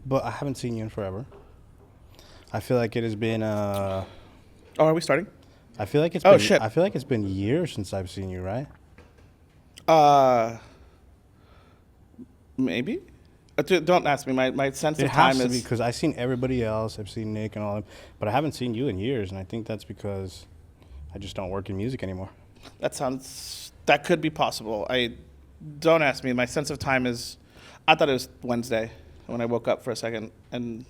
but I haven't seen you in forever. I feel like it has been. Oh, are we starting? I feel like it's. Oh, been, shit. I feel like it's been years since I've seen you, right? Maybe. Don't ask me. My sense It of time has to be is. because I've seen everybody else. I've seen Nick and all of them, but I haven't seen you in years, and I think that's because I just don't work in music anymore. That could be possible. Don't ask me. My sense of time is. I thought it was Wednesday when I woke up for a second, and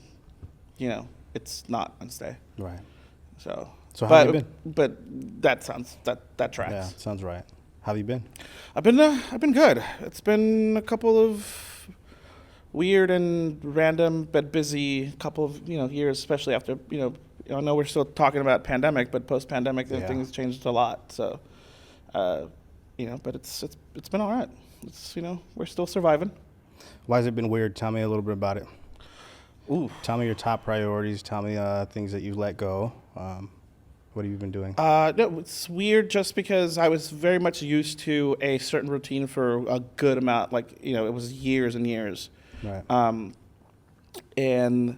it's not Wednesday. Right. So how have you been? But that tracks. Yeah, sounds right. How have you been? I've been good. It's been a couple of weird and random but busy couple of years, especially after I know we're still talking about pandemic, but post pandemic things changed a lot. So but it's been all right. It's we're still surviving. Why has it been weird? Tell me a little bit about it. Ooh. Tell me your top priorities. Tell me things that you let go. What have you been doing? No, it's weird just because I was very much used to a certain routine for a good amount. It was years and years. Right. And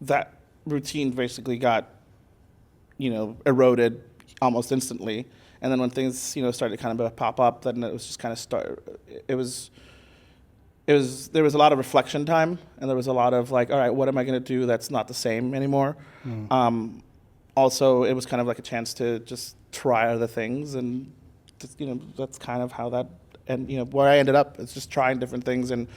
that routine basically got, eroded almost instantly. And then when things, started to kind of pop up, then it was just kind of there was a lot of reflection time, and there was a lot of all right, what am I going to do that's not the same anymore? Also, it was kind of like a chance to just try other things, and just, that's kind of how that, and where I ended up, it's just trying different things, and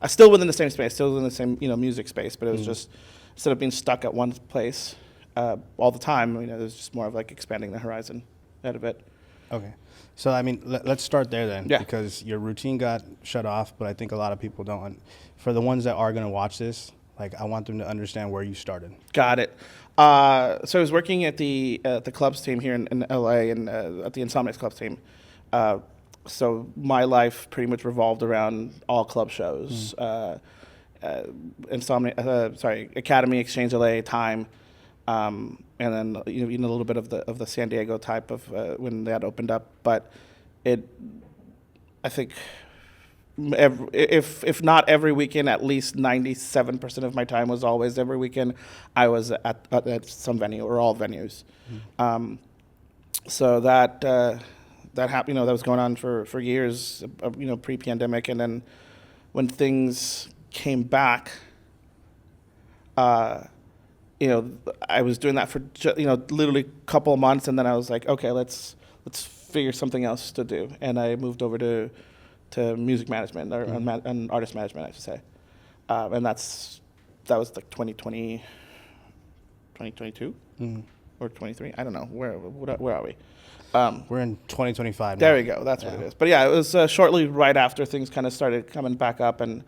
I still within the same space, still within the same music space, but it was just instead of being stuck at one place all the time, it was just more of expanding the horizon out of it. Okay. So, let's start there then. Yeah. Because your routine got shut off, but I think a lot of people don't. For the ones that are going to watch this, I want them to understand where you started. Got it. So I was working at the clubs team here in LA and at the Insomniac clubs team. So my life pretty much revolved around all club shows. Academy, Exchange LA, Time. And then a little bit of the San Diego type of when that opened up, but I think if not every weekend, at least 97% of my time was always every weekend. I was at some venue or all venues. So that happened. That was going on for years. Pre-pandemic, and then when things came back. I was doing that for literally a couple of months, and then I was like, okay, let's figure something else to do, and I moved over to music management or and artist management, I should say, and that was 2020, 2022 or 23. I don't know where are we. We're in 2025 now. There we go. That's what it is. But yeah, it was shortly right after things kind of started coming back up, and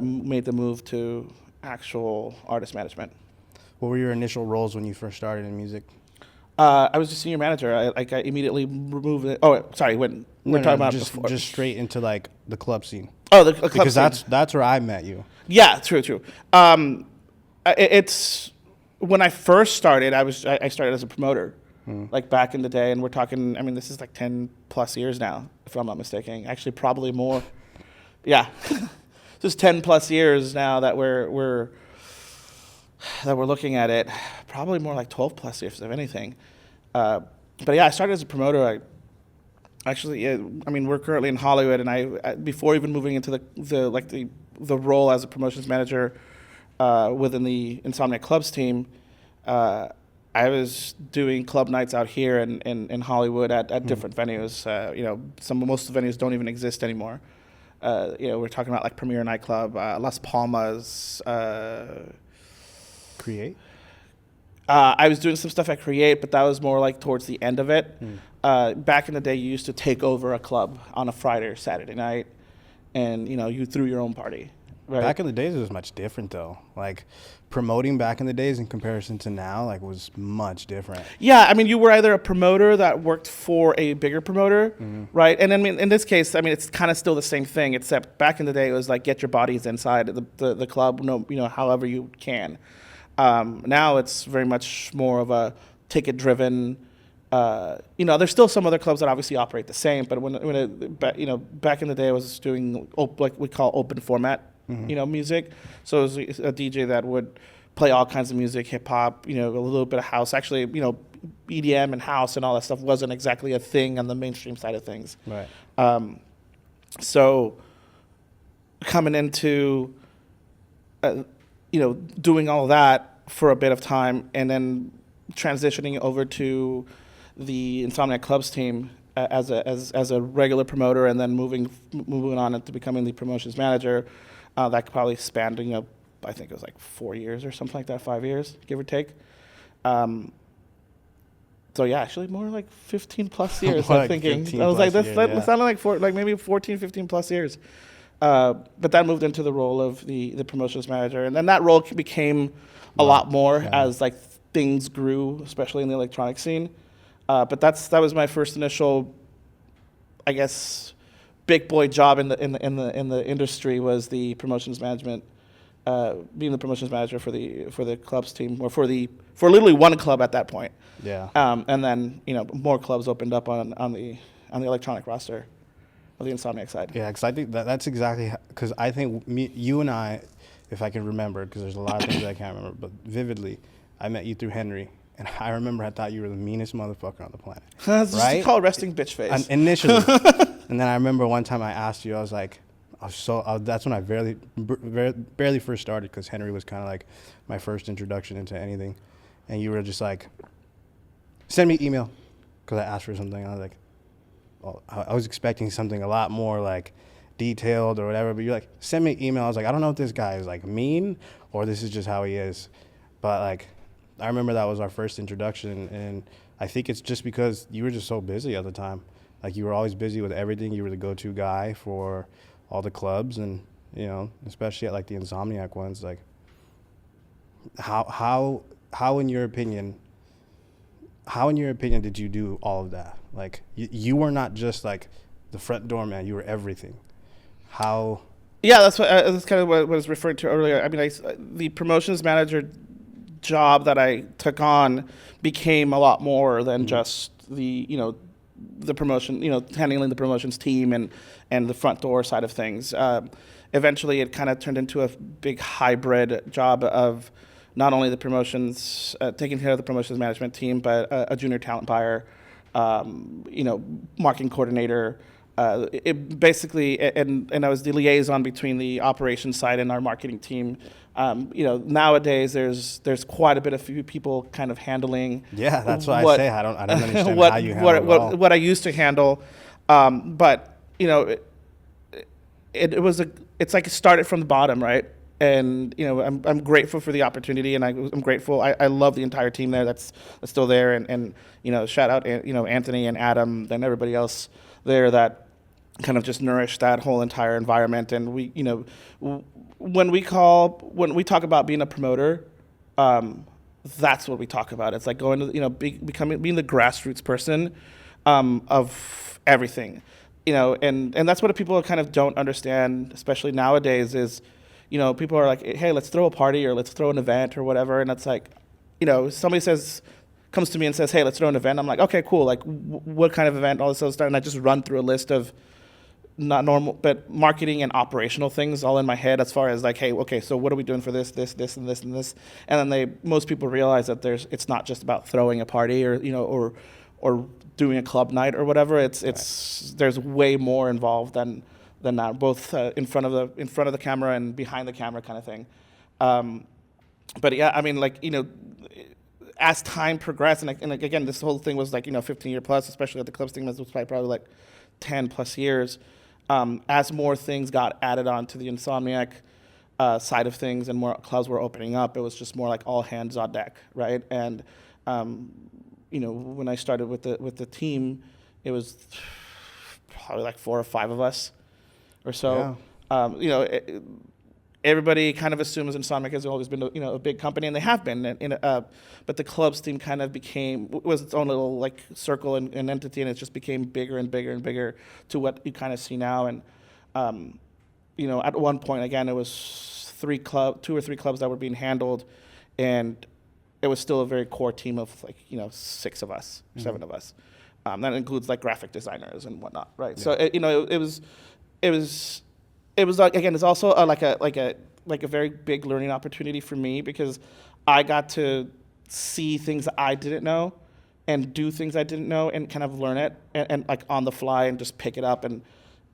made the move to actual artist management. What were your initial roles when you first started in music? I was a senior manager. I immediately removed it. Oh, sorry. When we're talking about just before. just straight into the club scene. Oh, the club because scene. that's where I met you. Yeah, true. It's when I first started. I started as a promoter, back in the day, and we're talking. This is 10 plus years now, if I'm not mistaken. Actually, probably more. Yeah, this is 10 plus years now that we're looking at it, probably more like 12 plus years, if anything. But yeah, I started as a promoter. We're currently in Hollywood, and I before even moving into the role as a promotions manager within the Insomniac Clubs team, I was doing club nights out here in Hollywood at different venues. Most of the venues don't even exist anymore. We're talking about Premier Nightclub, Las Palmas. Create? I was doing some stuff at Create, but that was more towards the end of it. Back in the day, you used to take over a club on a Friday or Saturday night, and you threw your own party. Right? Back in the days, it was much different though. Promoting back in the days in comparison to now, was much different. Yeah, you were either a promoter that worked for a bigger promoter, right? And in this case, it's kind of still the same thing, except back in the day, it was get your bodies inside the club, however you can. Now it's very much more of a ticket-driven. There's still some other clubs that obviously operate the same, but back in the day, I was doing we call open format music. So it was a DJ that would play all kinds of music, hip hop, a little bit of house. Actually, EDM and house and all that stuff wasn't exactly a thing on the mainstream side of things. Right. So coming into, doing all that for a bit of time, and then transitioning over to the Insomniac Clubs team as a regular promoter, and then moving on into becoming the promotions manager. That probably spanned, I think it was like 4 years or something like that, 5 years, give or take. So yeah, actually more like 15 plus years. I'm thinking. I was like, that sounded like maybe 14, 15 plus years. But that moved into the role of the promotions manager, and then that role became a lot more as like things grew, especially in the electronic scene. But that was my first initial, I guess, big boy job in the industry, was the promotions management, being the promotions manager for the clubs team, or for literally one club at that point. Yeah. And then more clubs opened up on the electronic roster of the Insomniac side. Yeah, because I think that's exactly, because I think you and I, if I can remember, because there's a lot of things I can't remember, but vividly, I met you through Henry. And I remember I thought you were the meanest motherfucker on the planet. That's right? just called resting bitch face. Initially. And then I remember one time I asked you, I was like, that's when I barely first started, because Henry was kind of like my first introduction into anything. And you were just like, send me email, because I asked for something. I was like, I was expecting something a lot more like detailed or whatever, but you're like, send me email. I was like, I don't know if this guy is like mean or this is just how he is. But like, I remember that was our first introduction, and I think it's just because you were just so busy at the time. Like, you were always busy with everything. You were the go-to guy for all the clubs, and especially at like the Insomniac ones. Like, how in your opinion did you do all of that? Like, you were not just like the front door man. You were everything. How? Yeah, that's kind of what I was referring to earlier. I mean, the promotions manager job that I took on became a lot more than just the promotion, handling the promotions team and the front door side of things. Eventually, it kind of turned into a big hybrid job of not only the promotions, taking care of the promotions management team, but a junior talent buyer, marketing coordinator. It basically, and I was the liaison between the operations side and our marketing team. Nowadays there's quite a bit of people kind of handling. Yeah, that's what I say. I don't understand how you handle it all. What I used to handle, but it's like it started from the bottom, right? And I'm grateful for the opportunity, and I'm grateful. I love the entire team there that's still there, and shout out Anthony and Adam and everybody else there that kind of just nourished that whole entire environment. And we when we talk about being a promoter, that's what we talk about. It's like going to being the grassroots person of everything, and that's what people kind of don't understand, especially nowadays, is people are like, hey, let's throw a party or let's throw an event or whatever, and it's like, somebody comes to me and says, hey, let's throw an event. I'm like, okay, cool. Like, what kind of event? All this other stuff, and I just run through a list of not normal, but marketing and operational things all in my head, as far as like, hey, okay, so what are we doing for this, and this, and this? And then most people realize that it's not just about throwing a party or doing a club night or whatever. It's there's way more involved than that, both in front of the camera and behind the camera kind of thing. But yeah, I mean, like, as time progressed, and again, this whole thing was like 15 year plus, especially at the clubs thing, this was probably like 10 plus years. As more things got added on to the Insomniac side of things and more clubs were opening up, it was just more like all hands on deck, right? And when I started with the team, it was probably like 4 or 5 of us or so. Yeah. Everybody kind of assumes Insomniac has always been a big company, and they have been. But the clubs team kind of was its own little like circle and entity, and it just became bigger and bigger and bigger to what you kind of see now. And at one point, again, it was 2 or 3 clubs that were being handled, and it was still a very core team of like 6 of us, 7 of us. That includes like graphic designers and whatnot, right? Yeah. So it it was like, again, it's also like a very big learning opportunity for me, because I got to see things that I didn't know and do things I didn't know and kind of learn it and like on the fly and just pick it up and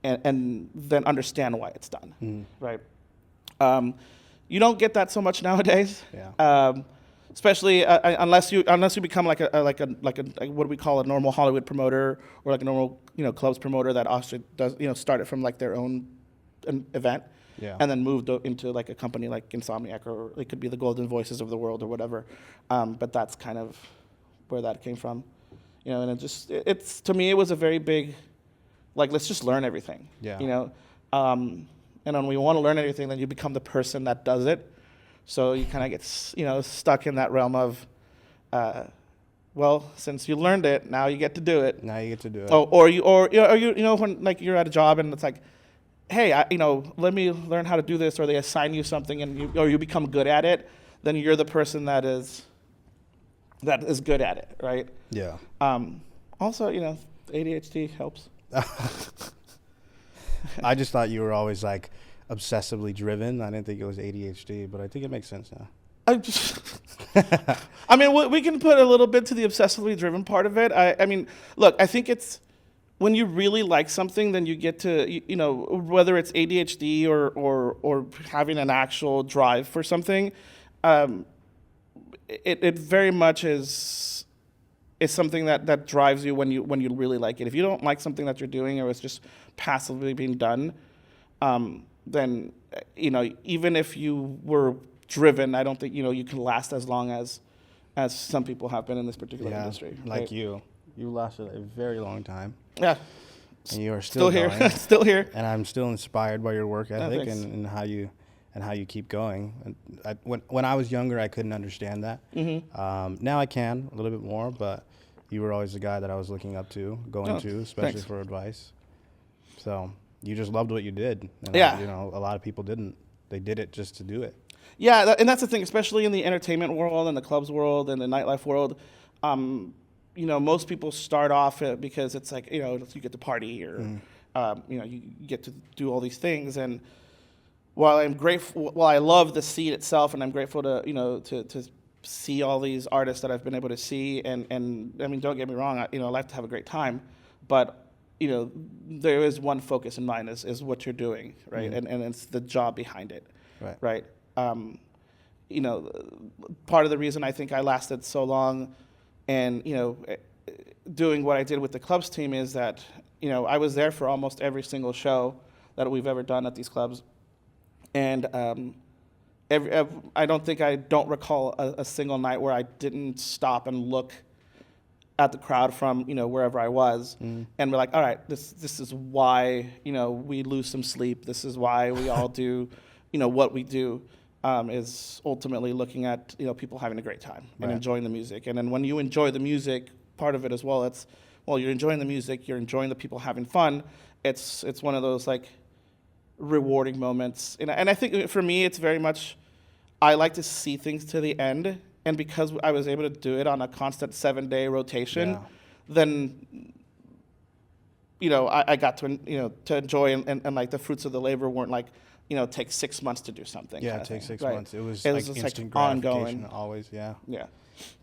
then understand why it's done. Right. You don't get that so much nowadays. Yeah. Especially unless you become like a what do we call a normal Hollywood promoter, or like a normal clubs promoter that also does started from like their own event, Yeah. and then moved into like a company like Insomniac, or it could be the Golden Voices of the world or whatever. But that's kind of where that came from, and it's to me it was a very big, like, let's just learn everything. Yeah. And when we want to learn everything, then you become the person that does it. So you kind of get stuck in that realm of, well, since you learned it, now you get to do it. Now you get to do it. Oh, or when like you're at a job and it's like, hey, let me learn how to do this, or they assign you something and you become good at it, then you're the person that is good at it, right? Yeah. Also, ADHD helps. I just thought you were always like obsessively driven. I didn't think it was ADHD, but I think it makes sense now. I mean, we can put a little bit to the obsessively driven part of it. I mean, look, I think it's when you really like something, then you get to, whether it's ADHD or having an actual drive for something, it very much is something that drives you when you really like it. If you don't like something that you're doing, or it's just passively being done, then even if you were driven, I don't think you can last as long as some people have been in this particular industry. Like right? you lasted a very long time. Yeah. And you are still here. going. Still here. And I'm still inspired by your work ethic thanks. and how you keep going. And when I was younger, I couldn't understand that. Mm-hmm. Now I can a little bit more, but you were always the guy that I was looking up to, going to, especially thanks. for advice. So you just loved what you did. And Yeah. a lot of people didn't. They did it just to do it. Yeah, and that's the thing, especially in the entertainment world and the clubs world and the nightlife world. Most people start off because it's like, you get to party, or you get to do all these things. And while I'm grateful, I love the scene itself, and I'm grateful to to see all these artists that I've been able to see. And I mean, don't get me wrong, I like to have a great time, but there is one focus in mind is what you're doing, right? Mm-hmm. And it's the job behind it, Right. Part of the reason I think I lasted so long and, doing what I did with the clubs team is that, I was there for almost every single show that we've ever done at these clubs. And I don't recall a single night where I didn't stop and look at the crowd from, wherever I was, and we're like, all right, this is why, we lose some sleep. This is why we all do, what we do. Is ultimately looking at people having a great time and enjoying the music. And then when you enjoy the music, part of it as well, you're enjoying the music, you're enjoying the people having fun. It's one of those like rewarding moments. And I think for me, it's very much, I like to see things to the end. And because I was able to do it on a constant 7-day rotation, then I got to to enjoy and like the fruits of the labor weren't like, take 6 months to do something. Yeah, it takes 6 right. months. It was It like was instant like gratification ongoing. always, yeah. Yeah.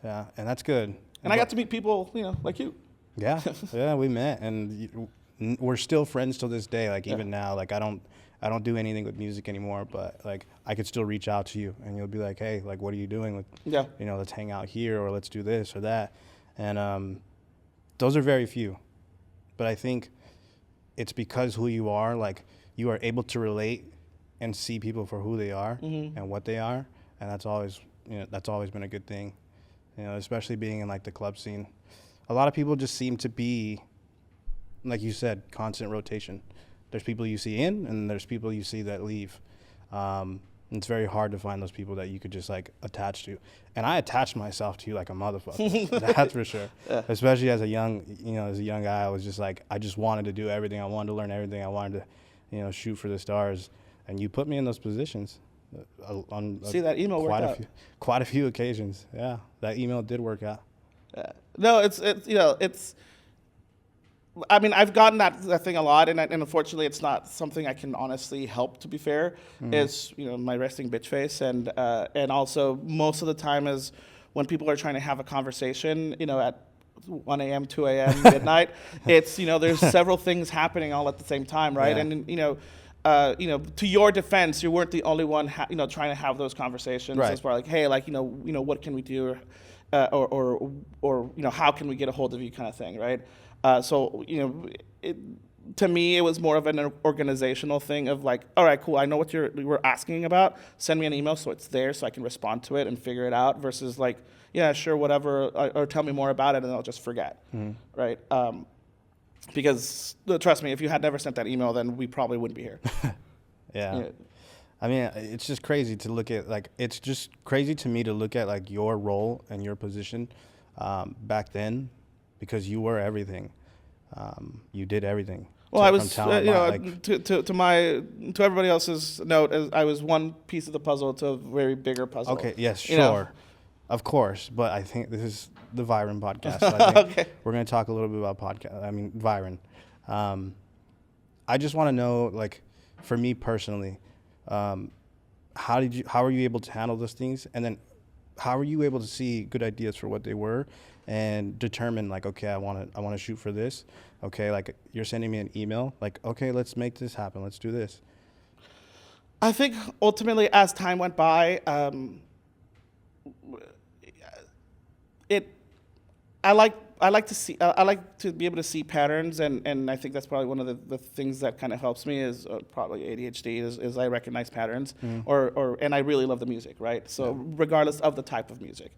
Yeah, and that's good. And I got to meet people, like you. Yeah, yeah, we met, and we're still friends till this day. Like even now, like I don't do anything with music anymore, but like I could still reach out to you, and you'll be like, hey, like what are you doing? Let's hang out here, or let's do this or that. And those are very few, but I think it's because who you are. Like you are able to relate and see people for who they are and what they are, and that's always been a good thing. Especially being in like the club scene. A lot of people just seem to be, like you said, constant rotation. There's people you see in, and there's people you see that leave. It's very hard to find those people that you could just like attach to. And I attached myself to you like a motherfucker. That's for sure. Yeah. Especially as a young guy, I was just like, I just wanted to do everything. I wanted to learn everything. I wanted to, shoot for the stars. And you put me in those positions. That email worked out. Quite a few occasions. Yeah, that email did work out. No, it's I mean, I've gotten that thing a lot, and unfortunately, it's not something I can honestly help. To be fair, is my resting bitch face, and also most of the time is when people are trying to have a conversation, at 1 a.m., 2 a.m., midnight. It's there's several things happening all at the same time, right? Yeah. And to your defense, you weren't the only one trying to have those conversations. Right. As far like, hey, like what can we do, or how can we get a hold of you, kind of thing, right? So to me, it was more of an organizational thing of like, all right, cool, I know what you were asking about. Send me an email so it's there so I can respond to it and figure it out. Versus like, yeah, sure, whatever, or tell me more about it and I'll just forget, right? Because trust me, if you had never sent that email, then we probably wouldn't be here. Yeah. I mean, it's just crazy to look at, like, it's just crazy to me to look at, like, your role and your position back then, because you were everything. You did everything. Well, I was, to everybody else's note, I was one piece of the puzzle to a very bigger puzzle. Okay, yes, sure. Of course, but I think this is the Vairon podcast. So I think Okay. We're going to talk a little bit about Vairon. I just want to know, like, for me personally, how were you able to handle those things? And then how were you able to see good ideas for what they were and determine, like, okay, I want to shoot for this. Okay, like, you're sending me an email, like, okay, let's make this happen. Let's do this. I think ultimately, as time went by, I like to be able to see patterns, and I think that's probably one of the things that kind of helps me is probably ADHD is I recognize patterns, and I really love the music, right? So regardless of the type of music,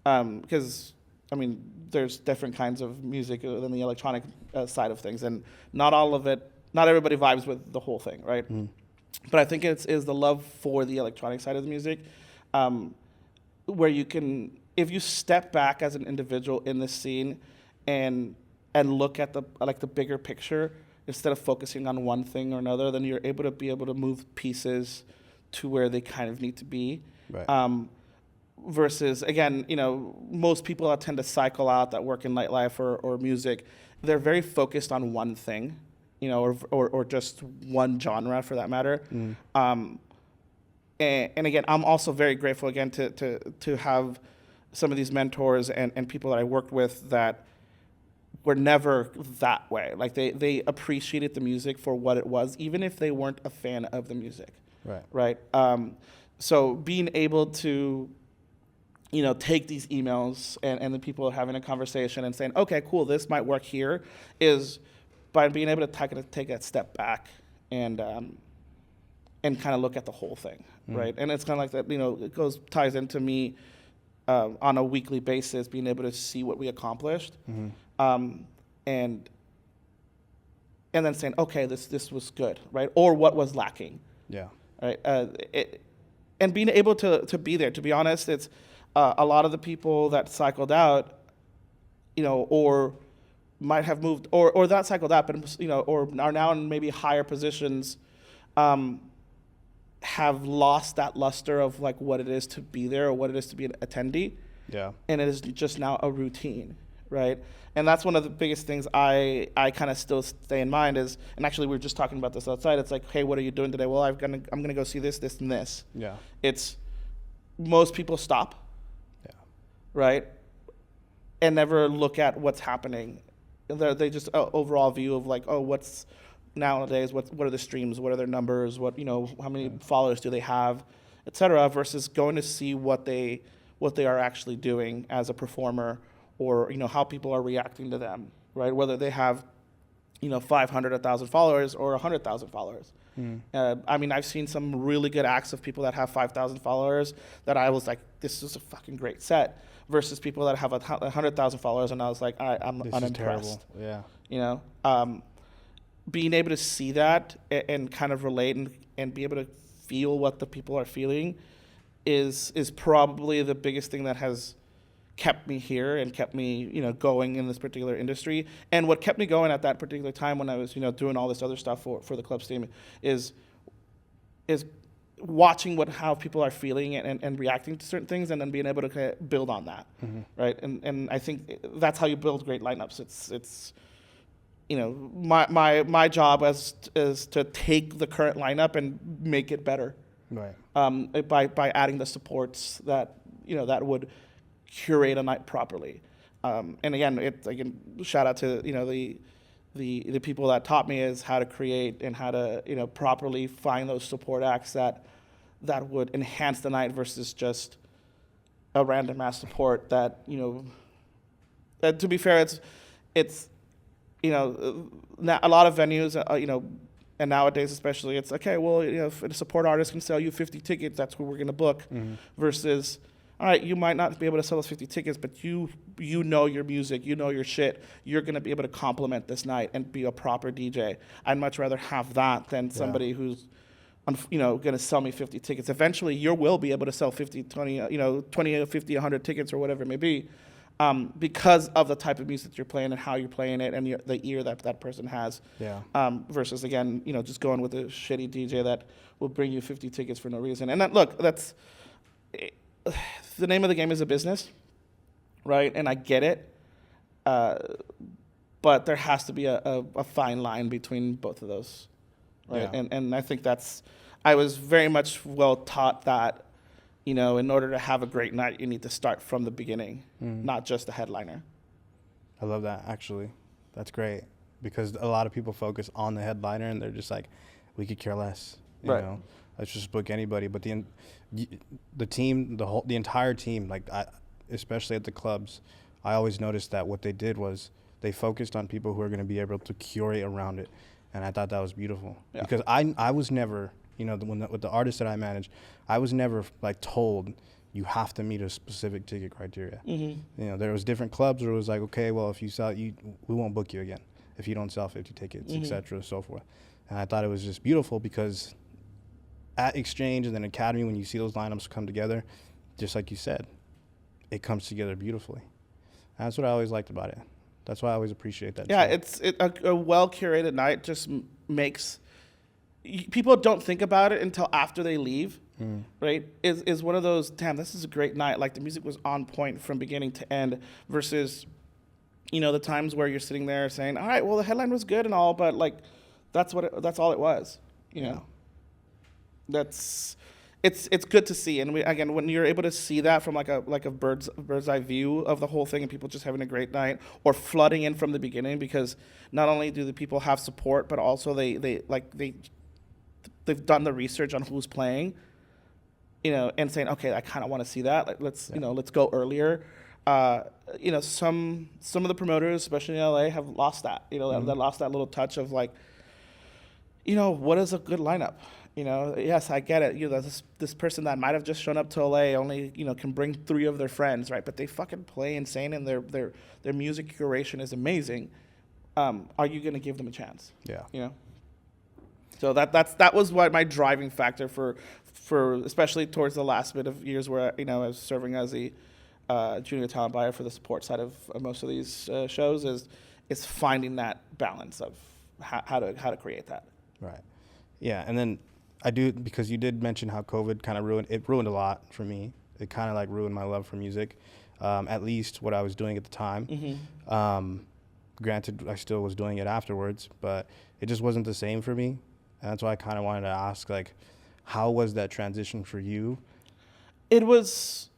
because I mean there's different kinds of music than the electronic side of things, and not everybody vibes with the whole thing, right? But I think it's the love for the electronic side of the music, where you can, if you step back as an individual in this scene and look at the bigger picture instead of focusing on one thing or another, then you're able to move pieces to where they kind of need to be. Right. Versus, again, most people that tend to cycle out that work in nightlife or music, they're very focused on one thing, or just one genre for that matter. And again, I'm also very grateful again to have some of these mentors and people that I worked with that were never that way. Like they appreciated the music for what it was, even if they weren't a fan of the music. Right. So being able to, take these emails and the people having a conversation and saying, okay, cool, this might work here, is by being able to take that step back and kind of look at the whole thing, right? And it's kind of like that, it ties into me on a weekly basis, being able to see what we accomplished, and then saying, okay, this was good, right? Or what was lacking, Yeah. right? And being able to be there. To be honest, it's a lot of the people that cycled out, or might have moved, or that cycled out, but or are now in maybe higher positions, have lost that luster of like what it is to be there or what it is to be an attendee. Yeah. And it is just now a routine, right? And that's one of the biggest things I kind of still stay in mind is, and actually we were just talking about this outside. It's like, hey, what are you doing today? Well, I'm gonna go see this, and this. Yeah. It's most people stop. Yeah. Right. And never look at what's happening. They just overall view of like, oh, what's nowadays, what are the streams, what are their numbers, what how many followers do they have, etc. Versus going to see what they are actually doing as a performer, or how people are reacting to them, right? Whether they have 500, 1,000 followers or 100,000 followers. I mean, I've seen some really good acts of people that have 5,000 followers that I was like, this is a fucking great set, versus people that have 100,000 followers and I was like, I'm This unimpressed. is terrible. Yeah. Being able to see that and kind of relate and be able to feel what the people are feeling is probably the biggest thing that has kept me here and kept me going in this particular industry. And what kept me going at that particular time when I was doing all this other stuff for the club's team is watching how people are feeling and reacting to certain things, and then being able to build on that, right? And I think that's how you build great lineups. It's my job is to take the current lineup and make it better. Right. By adding the supports that that would curate a night properly. And again, shout out to the people that taught me is how to create and how to properly find those support acts that would enhance the night versus just a random ass support that to be fair, it's now a lot of venues and nowadays especially it's okay, well if a support artist can sell you 50 tickets, that's who we're going to book. Versus, all right, you might not be able to sell those 50 tickets, but you know your music, you know your shit, you're going to be able to complement this night and be a proper DJ. I'd much rather have that than somebody who's going to sell me 50 tickets. Eventually you will be able to sell 50, 20, 20, 50, 100 tickets or whatever it may be, because of the type of music you're playing and how you're playing it and the ear that person has. Yeah. Versus, again, just going with a shitty DJ that will bring you 50 tickets for no reason. And that's the name of the game is a business, right? And I get it. But there has to be a fine line between both of those, right? Yeah. And I think I was very much well taught that, in order to have a great night, you need to start from the beginning, not just the headliner. I love that, actually. That's great. Because a lot of people focus on the headliner and they're just like, we could care less. You know, let's just book anybody. But the team, the entire team, like especially at the clubs, I always noticed that what they did was they focused on people who are going to be able to curate around it. And I thought that was beautiful. Yeah. Because I was never, with the artists that I managed, I was never like told you have to meet a specific ticket criteria. There was different clubs where it was like, okay, well, if you sell, we won't book you again if you don't sell 50 tickets, et cetera, and so forth. And I thought it was just beautiful because at Exchange and then Academy, when you see those lineups come together, just like you said, it comes together beautifully. And that's what I always liked about it. That's why I always appreciate that. Yeah, a well-curated night just makes people don't think about it until after they leave, right? Is one of those, damn, this is a great night. Like the music was on point from beginning to end versus, the times where you're sitting there saying, all right, well, the headline was good and all, but like, that's all it was, It's good to see, and again, when you're able to see that from like a bird's eye view of the whole thing, and people just having a great night or flooding in from the beginning, because not only do the people have support, but also they've done the research on who's playing, and saying, okay, I kind of want to see that. Like, let's go earlier. Some of the promoters, especially in LA, have lost that. They lost that little touch of like, what is a good lineup? Yes, I get it. This person that might have just shown up to LA only, can bring 3 of their friends, right? But they fucking play insane, and their music curation is amazing. Are you gonna give them a chance? Yeah. So that was what my driving factor for especially towards the last bit of years where I was serving as the junior talent buyer for the support side of most of these shows is finding that balance of how to create that. Right. Yeah, and then I do, because you did mention how COVID kind of ruined a lot for me. It kind of like ruined my love for music, at least what I was doing at the time. Granted, I still was doing it afterwards, but it just wasn't the same for me. And that's why I kind of wanted to ask, like, how was that transition for you? It was.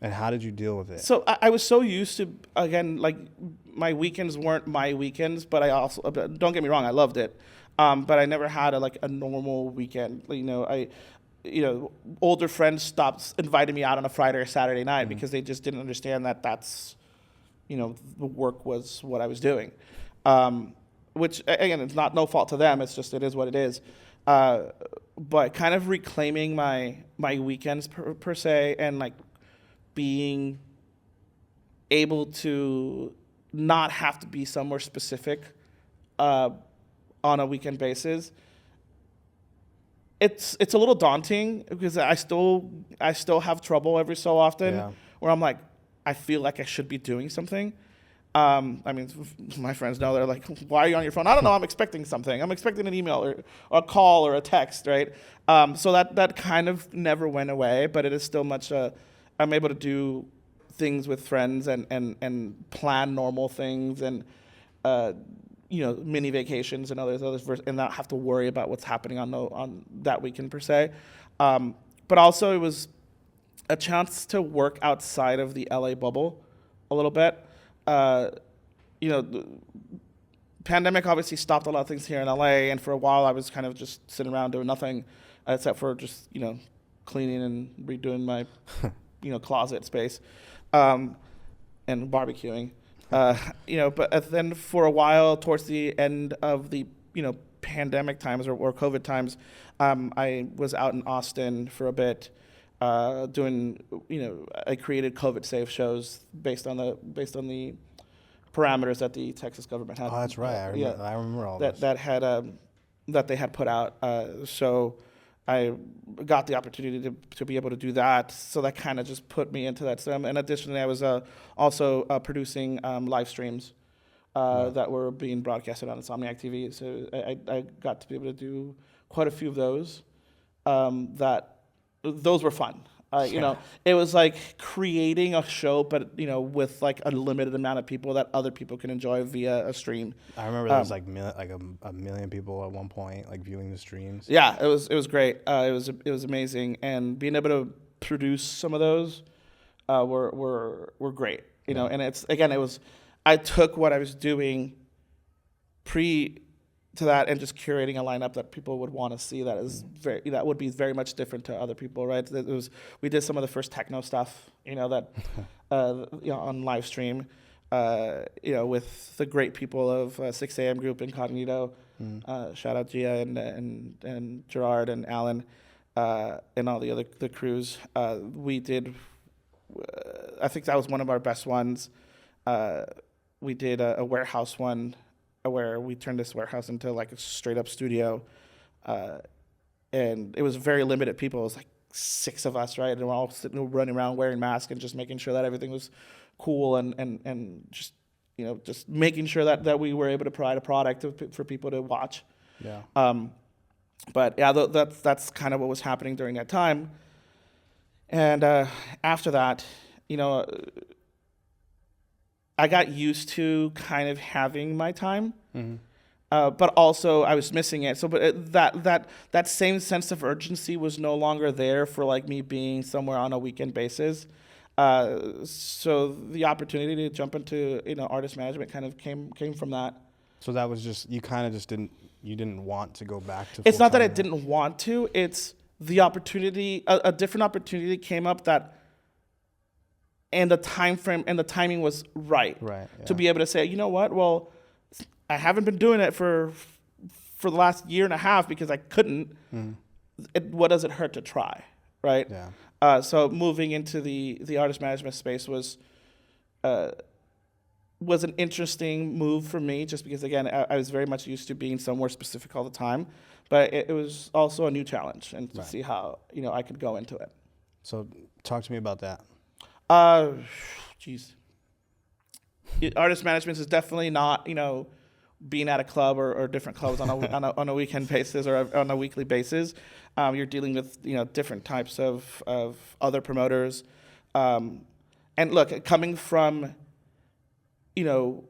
And how did you deal with it? So I was so used to, again, like my weekends weren't my weekends, but I also, don't get me wrong, I loved it. But I never had a normal weekend. Older friends stopped inviting me out on a Friday or Saturday night because they just didn't understand that's, the work was what I was doing. Which, again, it's no fault to them. It's just, it is what it is. But kind of reclaiming my weekends per se, and like being able to not have to be somewhere specific, on a weekend basis, it's a little daunting because I still have trouble every so often where I'm like, I feel like I should be doing something. My friends know, they're like, why are you on your phone? I don't know, I'm expecting something. I'm expecting an email or a call or a text, right? So that kind of never went away, but it is still much I'm able to do things with friends and plan normal things and mini vacations and others, and not have to worry about what's happening on that weekend per se. But also it was a chance to work outside of the LA bubble a little bit. The pandemic obviously stopped a lot of things here in LA, and for a while I was kind of just sitting around doing nothing, except for just cleaning and redoing my closet space, and barbecuing. But then for a while, towards the end of the pandemic times or COVID times, I was out in Austin for a bit, doing I created COVID safe shows based on the parameters that the Texas government had. Oh, that's right. I remember all that this. That they had put out. So I got the opportunity to be able to do that. So that kind of just put me into that. So, and additionally, I was also producing live streams that were being broadcasted on Insomniac TV. So I got to be able to do quite a few of those. Those were fun. It was like creating a show, but with like a limited amount of people that other people can enjoy via a stream. I remember there was like a million people at one point like viewing the streams. Yeah, it was great. It was amazing, and being able to produce some of those were great. And I took what I was doing pre to that and just curating a lineup that people would want to see that would be very much different to other people, right? We did some of the first techno stuff, on live stream, with the great people of 6 a.m. group Incognito. Shout out Gia and Gerard and Alan, and all the crews. We did. I think that was one of our best ones. We did a warehouse one, where we turned this warehouse into like a straight up studio, and it was very limited people. It was like 6 of us, right? And we're all running around wearing masks and just making sure that everything was cool and just just making sure that we were able to provide a product for people to watch. Yeah. But yeah, that's kind of what was happening during that time. And after that, I got used to kind of having my time, but also I was missing it. So, but that same sense of urgency was no longer there for like me being somewhere on a weekend basis. So the opportunity to jump into artist management kind of came from that. So that was just you kind of just didn't want to go back to. It's not that I didn't want to. It's the opportunity. A different opportunity came up that. And the time frame and the timing was right. To be able to say, you know what? Well, I haven't been doing it for the last year and a half because I couldn't. What does it hurt to try, right? Yeah. So moving into the artist management space was an interesting move for me, just because again I was very much used to being somewhere specific all the time, but it was also a new challenge and to see how I could go into it. So talk to me about that. Artist management is definitely not, being at a club or different clubs on a weekend basis or on a weekly basis. You're dealing with, different types of other promoters. And look, coming from, an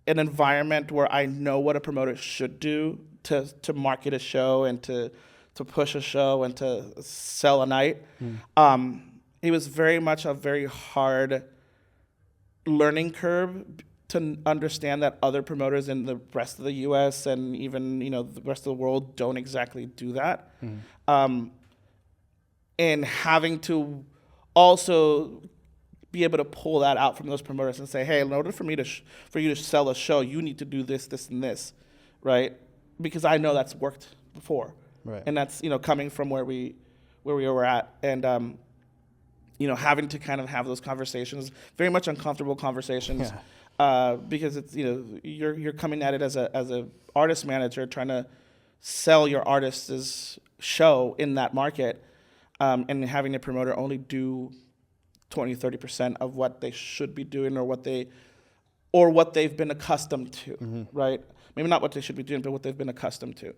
environment where I know what a promoter should do to market a show and to push a show and to sell a night, it was very much a very hard learning curve to understand that other promoters in the rest of the U.S. and even the rest of the world don't exactly do that, and having to also be able to pull that out from those promoters and say, hey, in order for me for you to sell a show, you need to do this, this, and this, right? Because I know that's worked before, right? And that's coming from where we were at, and having to kind of have those conversations, very much uncomfortable conversations, because it's you're coming at it as a artist manager trying to sell your artist's show in that market, and having a promoter only do 20-30% of what they should be doing or what they've been accustomed to, right? Maybe not what they should be doing, but what they've been accustomed to.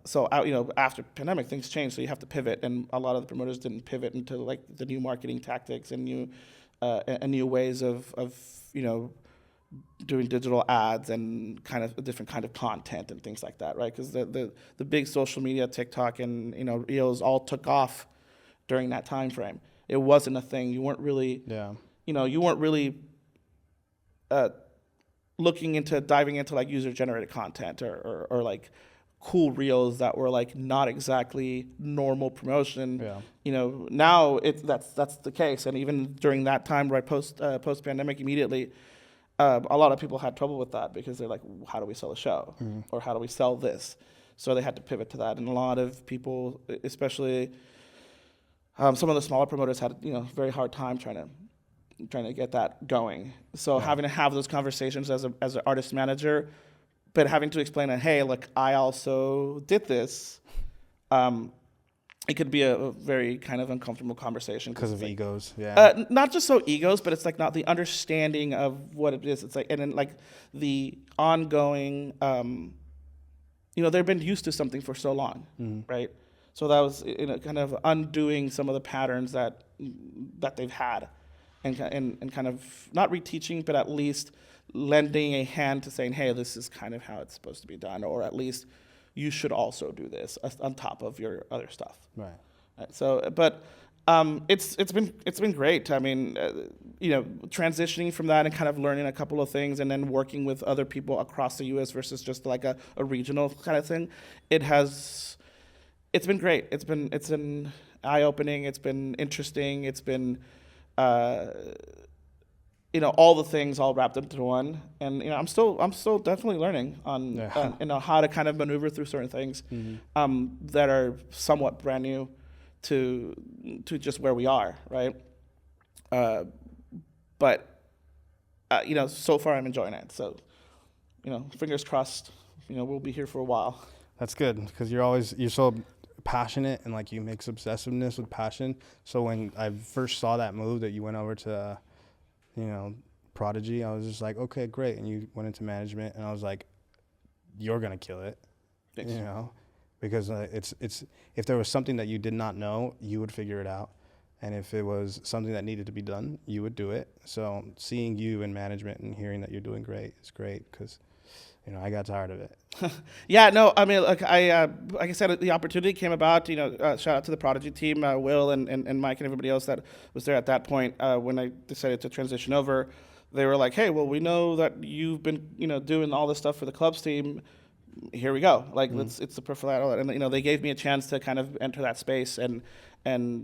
So after pandemic, things changed, so you have to pivot, and a lot of the promoters didn't pivot into like the new marketing tactics and new ways of doing digital ads and kind of a different kind of content and things like that, right? Because the big social media, TikTok and Reels all took off during that time frame. It wasn't a thing. You weren't really, you weren't really diving into like user generated content or like cool reels that were like not exactly normal promotion. Now that's the case, and even during that time, right, post pandemic, immediately a lot of people had trouble with that because they're like, how do we sell a show, or how do we sell this? So they had to pivot to that, and a lot of people, especially some of the smaller promoters, had very hard time trying to get that going. So having to have those conversations as an artist manager, but having to explain that, hey, look, I also did this. It could be a very kind of uncomfortable conversation because of egos. Not just so egos, but it's like not the understanding of what it is. It's like, and then like the ongoing, they've been used to something for so long, right? So that was kind of undoing some of the patterns that they've had, and kind of not reteaching, but at least lending a hand to saying, hey, this is kind of how it's supposed to be done, or at least you should also do this on top of your other stuff. Right. So, but it's been great. I mean, transitioning from that and kind of learning a couple of things, and then working with other people across the U.S. versus just like a regional kind of thing. It's been great. It's been eye-opening. It's been interesting. It's been all the things all wrapped into one, and I'm still definitely learning on how to kind of maneuver through certain things that are somewhat brand new to just where we are, right? But so far I'm enjoying it. So fingers crossed. We'll be here for a while. That's good, because you're so passionate, and like you mix obsessiveness with passion. So when I first saw that move that you went over to Prodigy, I was just like, okay, great. And you went into management, and I was like, you're gonna kill it. Thanks. Because it's if there was something that you did not know, you would figure it out, and if it was something that needed to be done, you would do it. So seeing you in management and hearing that you're doing great is great, because I got tired of it. Yeah, no, I mean, like I said, the opportunity came about. Shout out to the Prodigy team, Will and Mike and everybody else that was there at that point when I decided to transition over. They were like, hey, well, we know that you've been doing all this stuff for the clubs team. Here we go. Like it's the perfect, and they gave me a chance to kind of enter that space, and I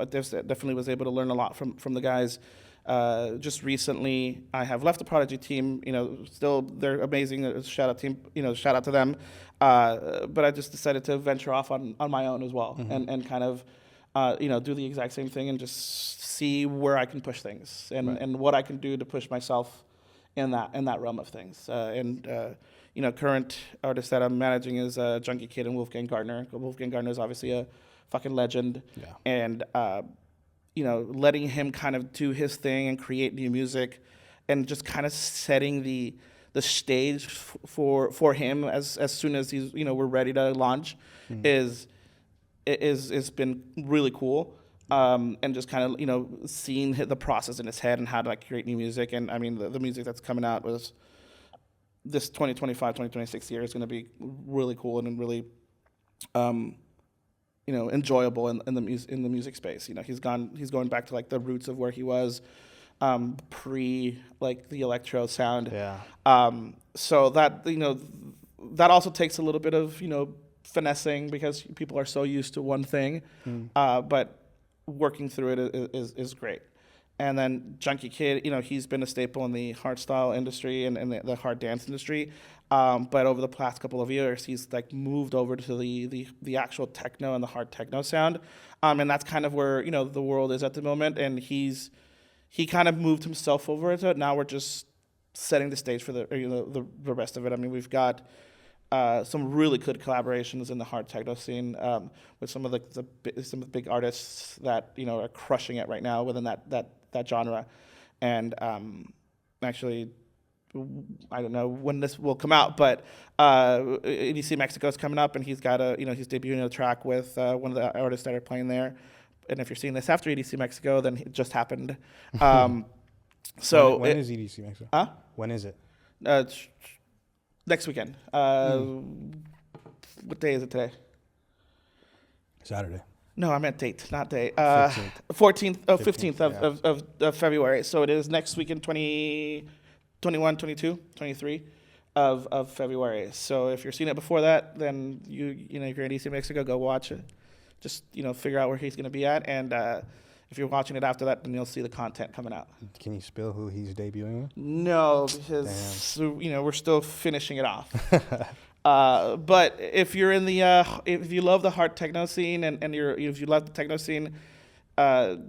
definitely was able to learn a lot from the guys. Just recently, I have left the Prodigy team. Still they're amazing. Shout out team. Shout out to them. But I just decided to venture off on my own as well, and kind of do the exact same thing and just see where I can push things and what I can do to push myself in that realm of things. Current artists that I'm managing is Junkie Kid and Wolfgang Gardner. Wolfgang Gardner is obviously a fucking legend, and letting him kind of do his thing and create new music, and just kind of setting the stage for him as soon as he's we're ready to launch is been really cool. And just kind of seeing the process in his head and how to like create new music. And I mean the music that's coming out was this 2025 2026 year is going to be really cool and really enjoyable in the music space. He's going back to like the roots of where he was pre like the electro sound. So that that also takes a little bit of finessing, because people are so used to one thing, but working through it is great. And then Junkie Kid, he's been a staple in the hardstyle industry and the hard dance industry. But over the past couple of years, he's like moved over to the actual techno and the hard techno sound. And that's kind of where, the world is at the moment. And he kind of moved himself over into it. Now we're just setting the stage for the rest of it. I mean, we've got some really good collaborations in the hard techno scene with some of the big artists that are crushing it right now within that genre. And actually, I don't know when this will come out, but EDC Mexico is coming up, and he's got he's debuting a track with one of the artists that are playing there. And if you're seeing this after EDC Mexico, then it just happened. So when is EDC Mexico? Huh? When is it? It's next weekend. What day is it today? Saturday. No, I meant date, not day. 15th. 15th of February. So it is next weekend, 21, 22, 23 of February. So if you're seeing it before that, then you know if you're in EDC Mexico, go watch it. Just figure out where he's going to be at, and if you're watching it after that, then you'll see the content coming out. Can you spill who he's debuting with? No, because we're still finishing it off. But if you're in the if you love the hard techno scene and if you love the techno scene,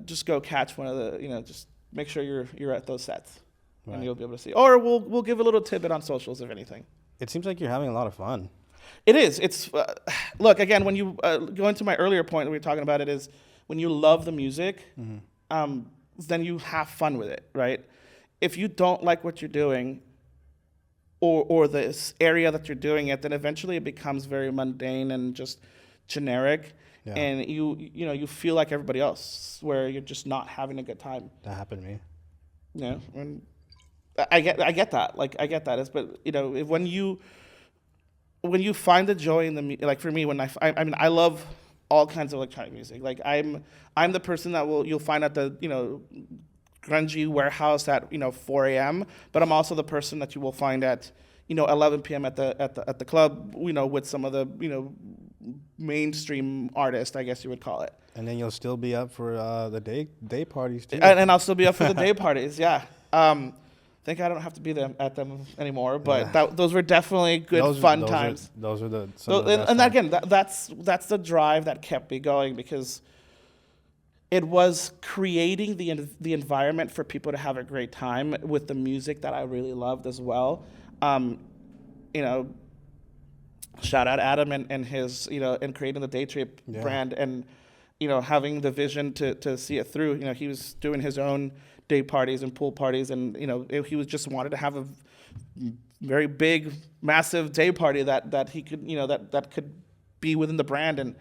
just go catch one of the just make sure you're at those sets, right. And you'll be able to see. Or we'll give a little tidbit on socials if anything. It seems like you're having a lot of fun. It is. It's look again when you go into my earlier point that we were talking about. It is when you love the music, then you have fun with it, right? If you don't like what you're doing, or this area that you're doing it, then eventually it becomes very mundane and just generic, and you feel like everybody else, where you're just not having a good time. That happened to me. Yeah, and I get that. Like I get that. But when you find the joy in the like for me when I mean I love all kinds of electronic music. Like I'm the person that you'll find at the grungy warehouse at 4 a.m. But I'm also the person that you will find at 11 p.m. at the club with some of the mainstream artists, I guess you would call it. And then you'll still be up for the day parties too. And I'll still be up for the day parties. Yeah. Think I don't have to be at them anymore, but those were definitely good fun times. Those are the and again that's the drive that kept me going, because it was creating the environment for people to have a great time with the music that I really loved as well. Shout out Adam and his and creating the Day Trip brand, and having the vision to see it through. He was doing his own day parties and pool parties, and he was just wanted to have a very big, massive day party that he could that could be within the brand. And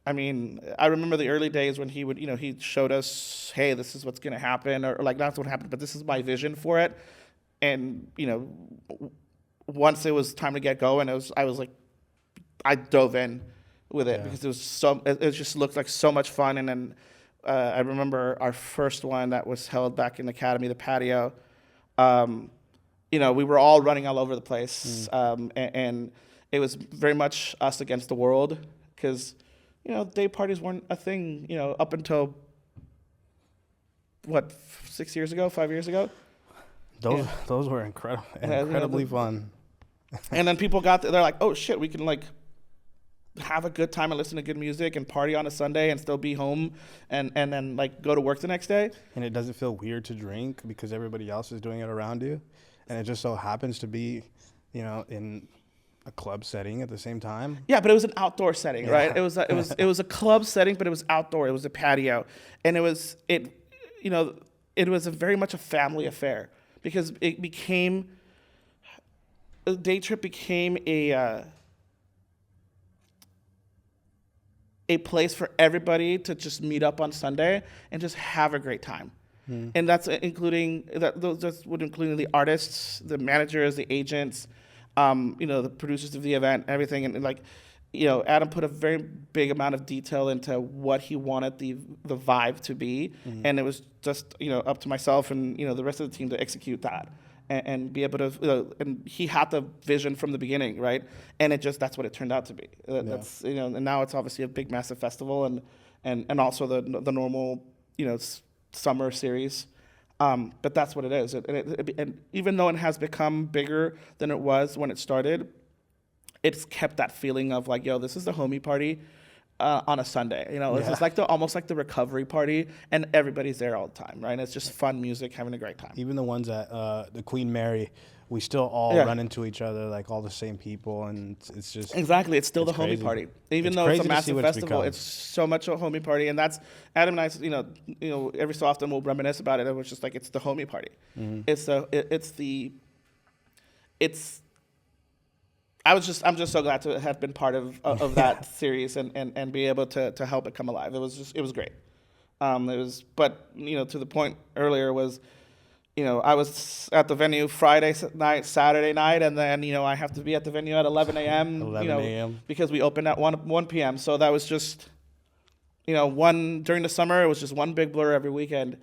I mean, I remember the early days when he would he showed us, hey, this is what's gonna happen, or like not what happened, but this is my vision for it. And once it was time to get going, I dove in with it because it just looked like so much fun. And then I remember our first one that was held back in the Academy, the patio. We were all running all over the place, and it was very much us against the world, because day parties weren't a thing, up until 5 years ago. Those were incredibly fun. And then people got there, they're like, oh shit, we can have a good time and listen to good music and party on a Sunday and still be home and then go to work the next day. And it doesn't feel weird to drink because everybody else is doing it around you. And it just so happens to be, in a club setting at the same time. Yeah, but it was an outdoor setting, right? It was a club setting, but it was outdoor. It was a patio. And it was very much a family affair, because it became Day Trip became a place for everybody to just meet up on Sunday and just have a great time. And that's including those would include the artists, the managers, the agents, the producers of the event, everything. And Adam put a very big amount of detail into what he wanted the vibe to be, and it was just up to myself and the rest of the team to execute that. And be able to, and he had the vision from the beginning, right? And that's what it turned out to be. That's and now it's obviously a big, massive festival, and also the normal, summer series. But that's what it is. And even though it has become bigger than it was when it started, it's kept that feeling of this is the homie party on a Sunday. It's just almost like the recovery party, and everybody's there all the time, right? And it's just fun music, having a great time. Even the ones at the Queen Mary, we still all run into each other, all the same people, and it's just exactly. It's still the homie party, even though it's a massive festival. It's so much a homie party, and that's Adam and I. Every so often we'll reminisce about it. It was just it's the homie party. I'm just so glad to have been part of that series and be able to help it come alive. It was great. But to the point earlier was, I was at the venue Friday night, Saturday night, and then, I have to be at the venue at 11 a.m., 11 a.m. because we opened at 1 p.m. So that was just, during the summer, it was just one big blur every weekend.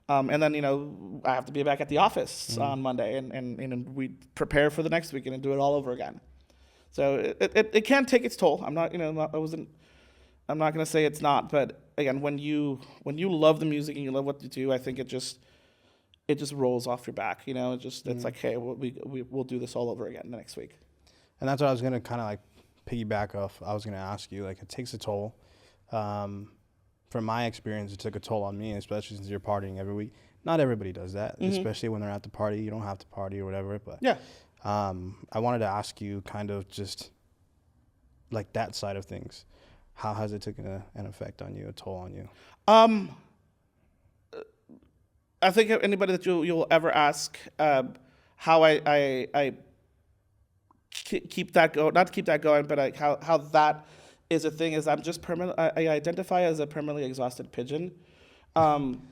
And then, I have to be back at the office on Monday, and we prepare for the next weekend and do it all over again. So it can take its toll. I'm not, I'm not going to say it's not, but again, when you love the music and you love what you do, I think it just rolls off your back. It's like, hey, we'll do this all over again the next week. And that's what I was going to kind of like piggyback off. I was going to ask you, like, it takes a toll. From my experience, it took a toll on me, especially since you're partying every week. Not everybody does that, especially when they're at the party. You don't have to party or whatever. But yeah, I wanted to ask you kind of just like that side of things. How has it taken an effect on you, a toll on you? I think anybody that you'll ever ask how I keep that going, not keep that going, but how that is a thing is I'm just I identify as a permanently exhausted pigeon, and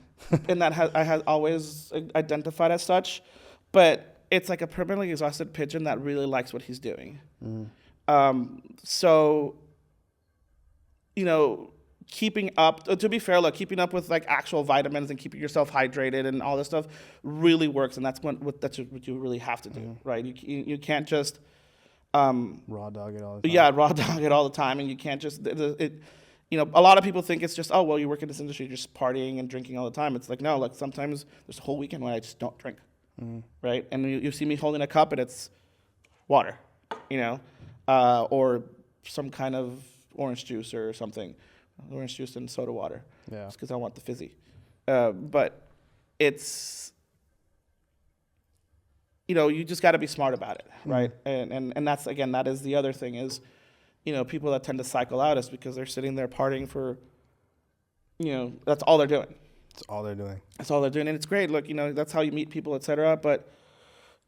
that I have always identified as such, but it's like a permanently exhausted pigeon that really likes what he's doing. So, keeping up, to be fair, keeping up with like actual vitamins and keeping yourself hydrated and all this stuff really works, and that's what you really have to do, right? You can't just raw dog it all the time. Yeah, raw dog it all the time, and you can't just a lot of people think it's just, oh well, you work in this industry, you're just partying and drinking all the time. It's like, no, like sometimes there's a whole weekend when I just don't drink, right? And you see me holding a cup and it's water, or some kind of orange juice or something, orange juice and soda water, just because I want the fizzy. But it's, you just got to be smart about it, right? And that's, again, that is the other thing is, people that tend to cycle out is because they're sitting there partying for, that's all they're doing. That's all they're doing. That's all they're doing, and it's great. Look, that's how you meet people, etc. But,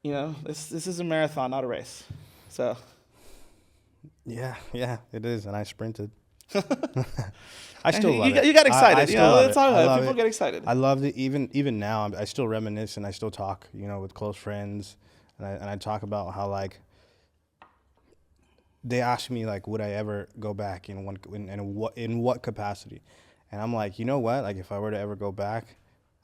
this is a marathon, not a race. So. Yeah, it is, and I sprinted. I still love it. You got excited. It's all people get excited. I love it. Even now, I still reminisce and I still talk, with close friends, and I talk about how like they ask me like, would I ever go back in what capacity, and I'm like, you know what? Like if I were to ever go back,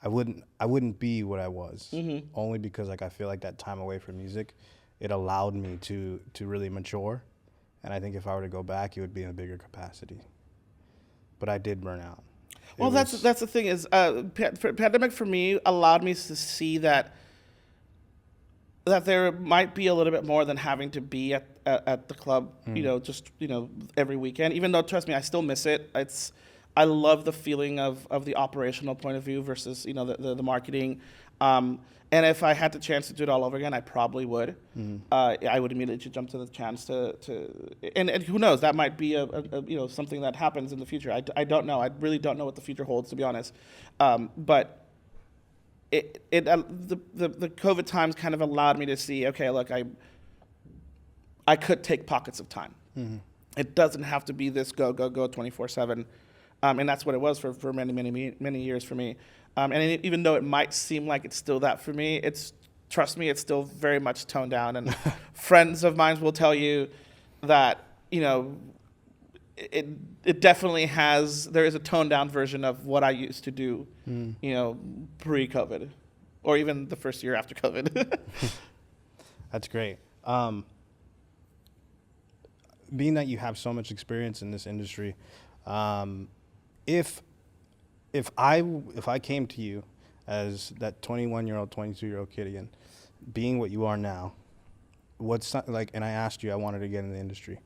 I wouldn't be what I was, only because like I feel like that time away from music, it allowed me to really mature. And I think if I were to go back, it would be in a bigger capacity. But I did burn out. Well, that's the thing is, pandemic for me allowed me to see that there might be a little bit more than having to be at the club, just every weekend. Even though, trust me, I still miss it. I love the feeling of the operational point of view versus the marketing. And if I had the chance to do it all over again, I probably would. I would immediately jump to the chance to and who knows, that might be a something that happens in the future. I don't know. I really don't know what the future holds, to be honest. But the COVID times kind of allowed me to see, okay, look, I could take pockets of time. It doesn't have to be this go 24/7, and that's what it was for many years for me. And even though it might seem like it's still that for me, trust me, it's still very much toned down. And friends of mine will tell you that, it definitely there is a toned down version of what I used to do, pre-COVID, or even the first year after COVID. That's great. Being that you have so much experience in this industry, if I came to you as that 21-year-old, 22-year-old kid again, being what you are now, and I asked you, I wanted to get in the industry,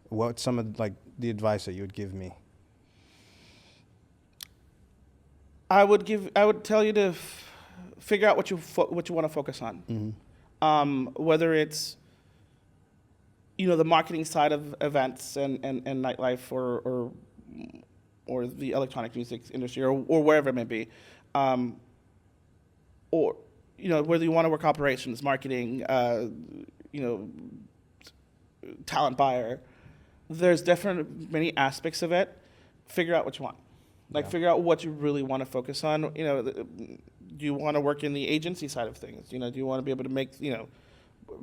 what's some of like the advice that you would give me? I would tell you to figure out what you want to focus on. Whether it's the marketing side of events and nightlife or the electronic music industry, or wherever it may be, or whether you want to work operations, marketing, talent buyer. There's definitely many aspects of it. Figure out what you want. Figure out what you really want to focus on. you want to work in the agency side of things? Do you want to be able to make,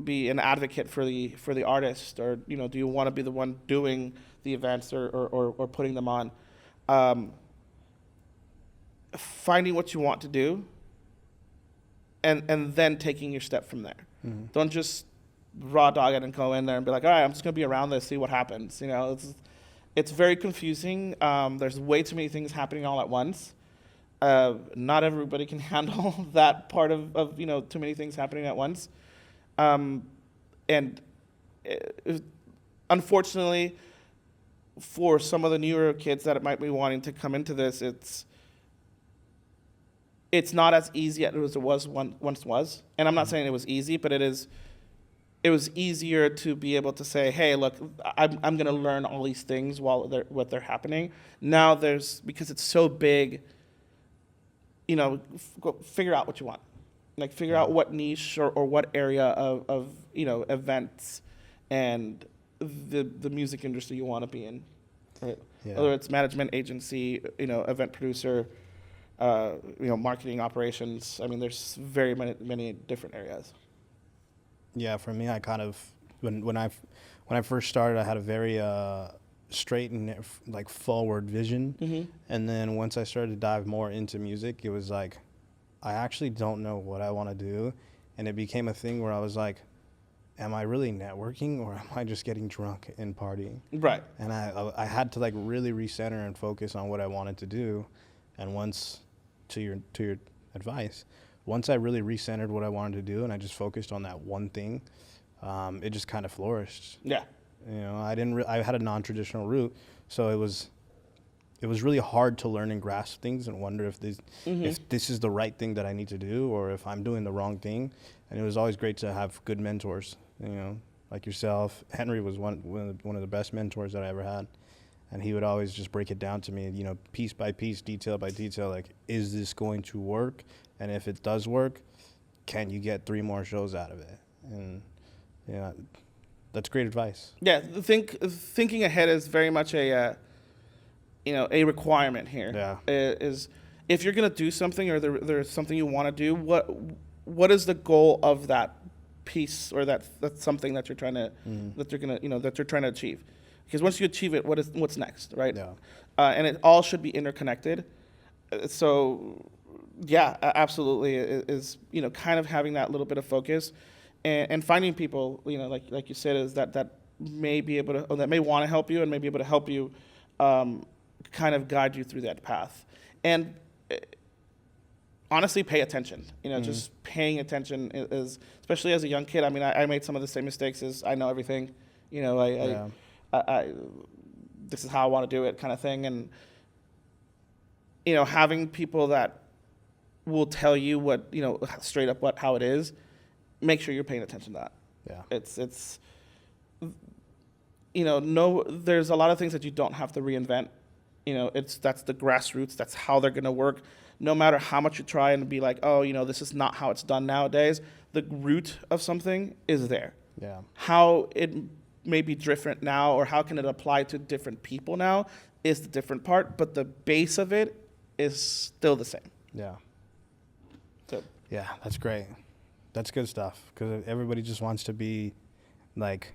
be an advocate for the artist, or do you want to be the one doing the events or putting them on? Finding what you want to do, and then taking your step from there. Mm-hmm. Don't just raw dog it and go in there and be like, all right, I'm just gonna be around this, see what happens. It's very confusing. There's way too many things happening all at once. Not everybody can handle that part of too many things happening at once. And unfortunately, for some of the newer kids that might be wanting to come into this, it's not as easy as it was once was. And I'm not saying it was easy, but it was easier to be able to say, hey, look, I'm going to learn all these things while they're happening. Now because it's so big, go figure out what you want. Like, figure out what niche or what area of events and the music industry you want to be in. Right? Yeah. Whether it's management agency, event producer, marketing operations. I mean, there's very many different areas. Yeah, for me, I kind of when I first started, I had a very straight and like forward vision, mm-hmm. and then once I started to dive more into music, it was like I actually don't know what I want to do, and it became a thing where I was like, am I really networking or am I just getting drunk and partying? Right. And I had to like really recenter and focus on what I wanted to do, and once to your advice. Once I really recentered what I wanted to do and I just focused on that one thing, it just kind of flourished. Yeah. I had a non-traditional route, so it was really hard to learn and grasp things and wonder if this is the right thing that I need to do or if I'm doing the wrong thing. And it was always great to have good mentors, like yourself. Henry was one of the best mentors that I ever had. And he would always just break it down to me, piece by piece, detail by detail, like, is this going to work? And if it does work, can you get 3 more shows out of it? And, that's great advice. Yeah, thinking ahead is very much a requirement here. Yeah. Is if you're going to do something or there's something you want to do, what is the goal of that piece or that's something that you're trying to, that you're trying to achieve? Because once you achieve it, what's next, right? Yeah. And it all should be interconnected. So, yeah, absolutely is kind of having that little bit of focus, and finding people like you said is that may be able to or that may want to help you and may be able to help you, kind of guide you through that path, and honestly pay attention. Just paying attention is especially as a young kid. I mean, I made some of the same mistakes as I know everything. This is how I want to do it kind of thing. And, having people that will tell you what, straight up how it is, make sure you're paying attention to that. Yeah. It's there's a lot of things that you don't have to reinvent. That's the grassroots. That's how they're going to work. No matter how much you try and be like, oh, this is not how it's done nowadays, the root of something is there. Yeah. How it may be different now or how can it apply to different people now is the different part, but the base of it is still the same. Yeah. So. Yeah, that's great. That's good stuff because everybody just wants to be like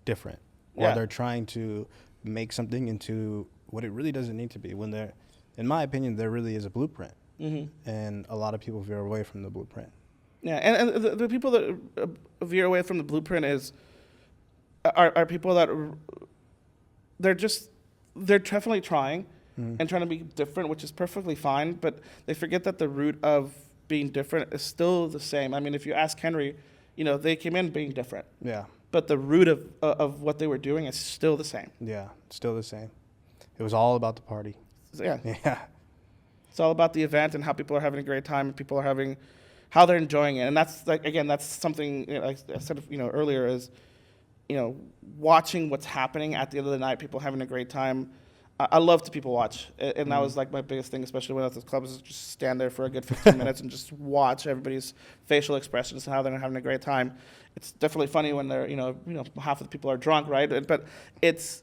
different, or they're trying to make something into what it really doesn't need to be. When in my opinion, there really is a blueprint, and a lot of people veer away from the blueprint. Yeah, and the people that veer away from the blueprint are people that they're definitely trying and trying to be different, which is perfectly fine, but they forget that the root of being different is still the same. I mean, if you ask Henry, they came in being different. Yeah. But the root of what they were doing is still the same. Yeah, still the same. It was all about the party. Yeah. Yeah. It's all about the event and how people are having a great time and people are how they're enjoying it. And that's that's something like I said, earlier is, watching what's happening at the end of the night, people having a great time. I love to people watch. And that was like my biggest thing, especially when I was at the clubs, is just stand there for a good 15 minutes and just watch everybody's facial expressions and how they're having a great time. It's definitely funny when they're, half of the people are drunk, right? But it's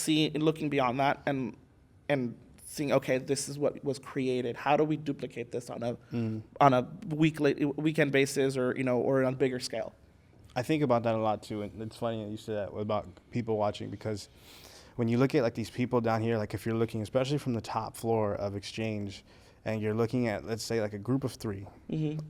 looking beyond that and seeing, okay, this is what was created. How do we duplicate this on a weekend basis, or or on a bigger scale? I think about that a lot too, and it's funny that you said that about people watching, because when you look at like these people down here, like if you're looking, especially from the top floor of Exchange, and you're looking at, let's say, like a group of 3,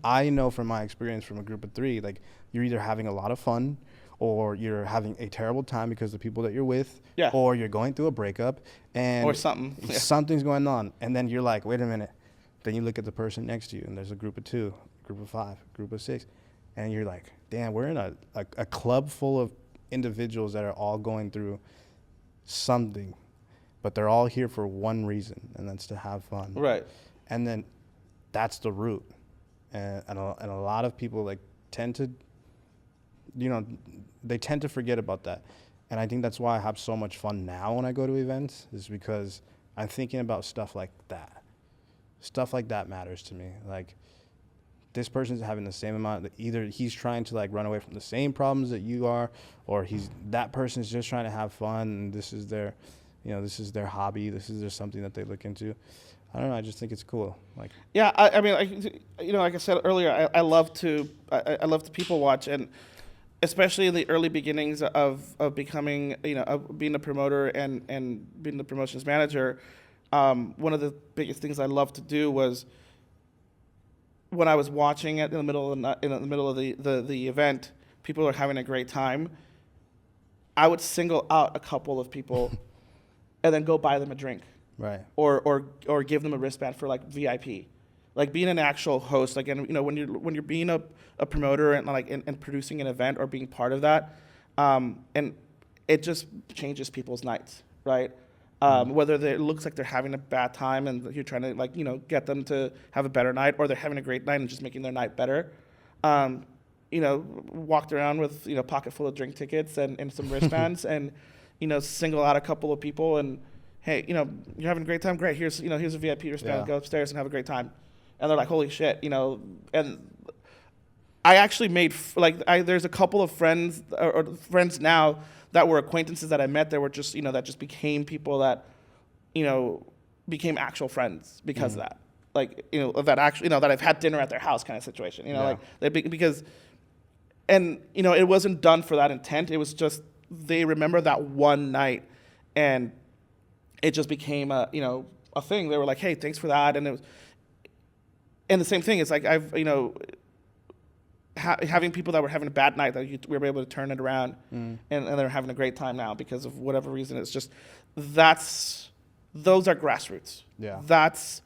I know from my experience from a group of 3, like you're either having a lot of fun, or you're having a terrible time because of the people that you're with, or you're going through a breakup, and or something. Something's going on, and then you're like, wait a minute. Then you look at the person next to you, and there's a group of 2, group of 5, group of 6, and you're like, damn, we're in a club full of individuals that are all going through something, but they're all here for one reason, and that's to have fun. Right. And then that's the root. And a lot of people like tend to, they tend to forget about that. And I think that's why I have so much fun now when I go to events, is because I'm thinking about stuff like that. Stuff like that matters to me. Like, this person's having the same amount, either he's trying to like run away from the same problems that you are, or that person's just trying to have fun, and this is their, this is their hobby, this is just something that they look into. I don't know, I just think it's cool. Like, yeah, I mean, like I said earlier, I love to people watch, and especially in the early beginnings of becoming, of being a promoter and being the promotions manager. One of the biggest things I loved to do was, when I was watching it in the middle of the event, people are having a great time, I would single out a couple of people and then go buy them a drink. right. Or give them a wristband for like VIP. Like being an actual host, like, and when you're being a promoter and like and producing an event or being part of that, and it just changes people's nights, right? Whether it looks like they're having a bad time and you're trying to like, get them to have a better night, or they're having a great night and just making their night better. Walked around with, pocket full of drink tickets and some wristbands and, single out a couple of people and, hey, you're having a great time. Great. Here's a VIP wristband. Yeah. Go upstairs and have a great time. And they're like, holy shit, and I actually made, there's a couple of friends or friends now that were acquaintances that I met that were just, that just became people that, became actual friends because of that. Like, that actually, that I've had dinner at their house kind of situation, because, and, it wasn't done for that intent. It was just, they remember that one night and it just became a thing. They were like, hey, thanks for that. And it was, and the same thing is like, I've, having people that were having a bad night that we were able to turn it around and they're having a great time now because of whatever reason. It's just, those are grassroots. Yeah. That's,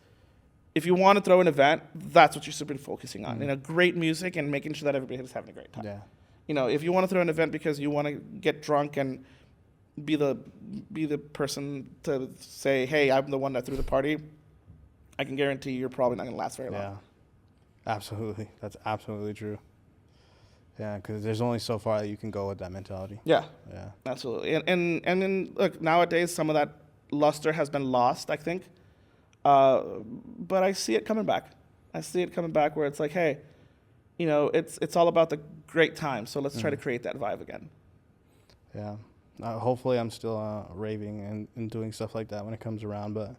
if you want to throw an event, that's what you should be focusing on. Great music and making sure that everybody is having a great time. Yeah. If you want to throw an event because you want to get drunk and be the person to say, hey, I'm the one that threw the party, I can guarantee you're probably not going to last very long. Yeah. Absolutely. That's absolutely true. Yeah, because there's only so far that you can go with that mentality. Yeah. Yeah. Absolutely. And then, look, nowadays, some of that luster has been lost, I think. But I see it coming back. I see it coming back where it's like, hey, it's all about the great time. So let's try to create that vibe again. Yeah. Hopefully I'm still raving and doing stuff like that when it comes around, but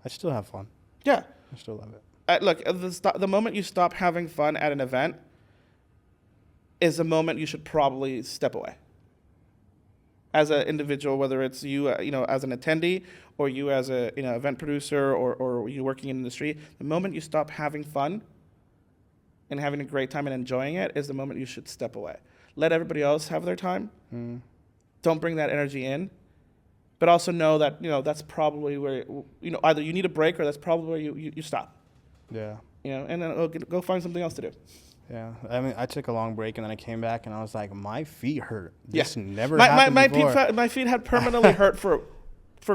I still have fun. Yeah. I still love it. Look, the moment you stop having fun at an event is the moment you should probably step away. As an individual, whether it's you, as an attendee, or you as a, event producer, or you working in the industry, the moment you stop having fun and having a great time and enjoying it is the moment you should step away. Let everybody else have their time. Don't bring that energy in. But also know that, that's probably where, either you need a break or that's probably where you stop. Yeah. And then go find something else to do. Yeah. I mean, I took a long break and then I came back and I was like, my feet hurt. This Yeah. never happened before. My feet had permanently hurt for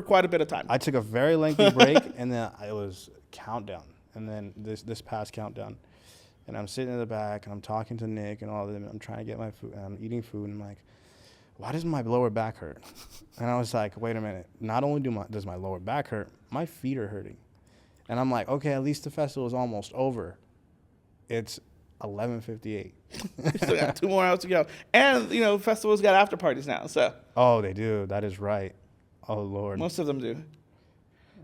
quite a bit of time. I took a very lengthy break and then it was countdown. And then this past countdown. And I'm sitting in the back and I'm talking to Nick and all of them. And I'm trying to get my food. And I'm eating food and I'm like, why does my lower back hurt? And I was like, wait a minute. Not only does my lower back hurt, my feet are hurting. And I'm like, okay, at least the festival is almost over. It's 11:58. Still got 2 more hours to go. And, festivals got after parties now, so. Oh, they do. That is right. Oh, Lord. Most of them do.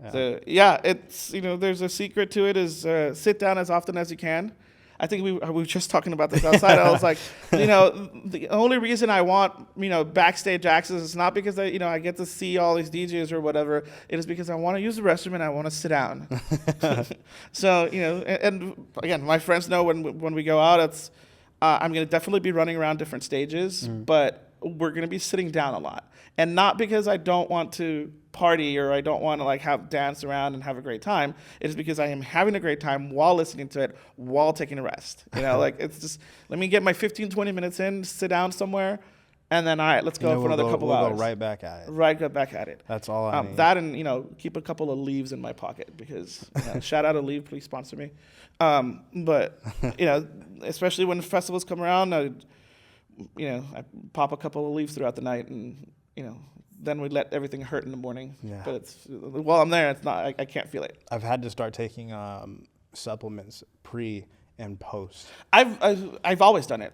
Yeah. So yeah, it's there's a secret to it is sit down as often as you can. I think we were just talking about this outside. I was like, the only reason I want backstage access is not because I get to see all these DJs or whatever. It is because I want to use the restroom and I want to sit down. So and again, my friends know when we go out, it's I'm gonna definitely be running around different stages, but we're gonna be sitting down a lot, and not because I don't want to party or I don't want to have dance around and have a great time. It is because I am having a great time while listening to it, while taking a rest. It's just, let me get my 15-20 minutes in, sit down somewhere, and then all right, let's go for another couple hours. We'll go right back at it. Right back at it. That's all I need. That and keep a couple of leaves in my pocket because shout out to Leave, please sponsor me. But especially when festivals come around, I pop a couple of leaves throughout the night and then we let everything hurt in the morning. Yeah. But while I'm there, it's not. I can't feel it. I've had to start taking supplements pre and post. I've always done it.